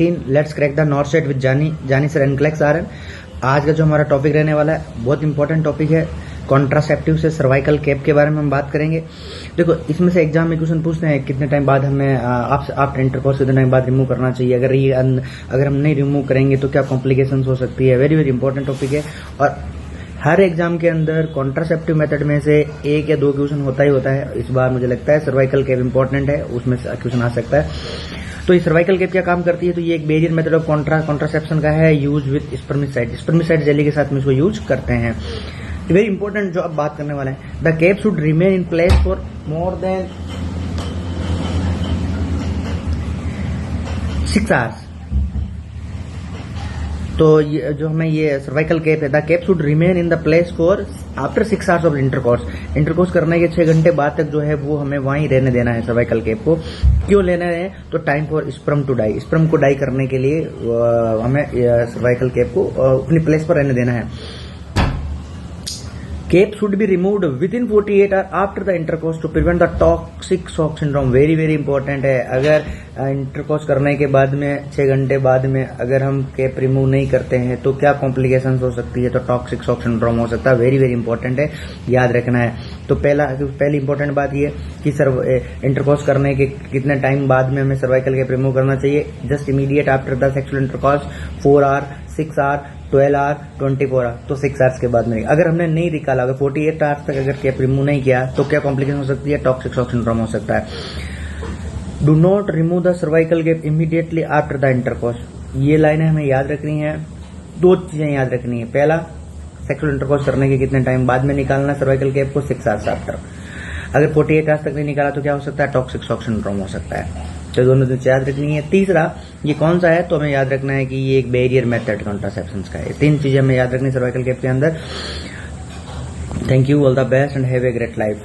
Let's crack the north set with Jani sir and क्लेक्स R N. आज का जो हमारा टॉपिक रहने वाला है बहुत इंपॉर्टेंट टॉपिक है। कॉन्ट्रासेप्टिव से सर्वाइकल कैप के बारे में हम बात करेंगे। देखो, इसमें से एग्जाम में क्वेश्चन पूछते हैं कितने टाइम बाद हमें आफ्टर इंटरकोर्स कितने टाइम बाद रिमूव करना चाहिए, अगर हम नहीं रिमूव करेंगे तो क्या कॉम्प्लिकेशंस हो सकती है। वेरी वेरी इंपॉर्टेंट टॉपिक है और हर एग्जाम के अंदर कॉन्ट्रासेप्टिव मेथड में से एक या दो क्वेश्चन होता ही होता है। इस बार मुझे लगता है सर्वाइकल कैप इंपॉर्टेंट है, उसमें से क्वेश्चन आ सकता है। तो ये सर्वाइकल कैप क्या काम करती है, तो ये एक बैरियर मेथड ऑफ कॉन्ट्रासेप्शन का है, यूज विद स्पर्मिसाइड जेली के साथ में इसको यूज करते हैं। वेरी इंपॉर्टेंट जो अब बात करने वाले हैं, the cap should remain in place for more than 6 hours. तो ये जो हमें ये सर्वाइकल कैप है, the cap should remain in the place for after 6 hours of intercourse करने के 6 घंटे बाद तक जो है वो हमें वहीं रहने देना है सर्वाइकल कैप को। क्यों लेना है, तो time for sperm to die, sperm को डाई करने के लिए हमें सर्वाइकल कैप को अपनी प्लेस पर रहने देना है। Cape should be removed within 48 hours after the intercourse to prevent the toxic shock syndrome। Very very important है। अगर इंटरकोर्स करने के बाद में 6 घंटे बाद में अगर हम कैप रिमूव नहीं करते हैं तो क्या कॉम्प्लिकेशंस हो सकती है, तो टॉक्सिक शॉक सिंड्रोम हो सकता है। वेरी वेरी इंपॉर्टेंट है, याद रखना है। तो पहली इंपॉर्टेंट बात ये कि इंटरकोर्स करने के कितने टाइम बाद में हमें सर्वाइकल कैप रिमूव करना चाहिए। Just immediate after the sexual intercourse, 4 hour, 6 hour, 12 hour, 24 hour, तो 6 आवर्स के बाद में। अगर हमने नहीं निकाला, अगर 48 आवर्स तक अगर कैप रिमूव नहीं किया तो क्या कॉम्प्लिकेशन हो सकती है, टॉक्सिक शॉक सिंड्रोम हो सकता है। Do not remove the cervical cap immediately after the intercourse. ये लाइनें हमें याद रखनी है। 2 चीजें याद रखनी है। पहला, सेक्सुअल इंटरकोर्स करने के कितने टाइम बाद में निकालना सर्वाइकल कैप को, 6 आवर्स आफ्टर। अगर 48 आवर्स तक नहीं निकाला तो क्या हो सकता है, टॉक्सिक शॉक सिंड्रोम हो सकता है। तो दोनों चीजें याद रखनी है। तीसरा, ये कौन सा है, तो हमें याद रखना है कि ये एक बैरियर मेथड कॉन्ट्रासेप्शन का है। 3 चीजें हमें याद रखनी सर्वाइकल कैप के अंदर। Thank you, all the best and have a great life.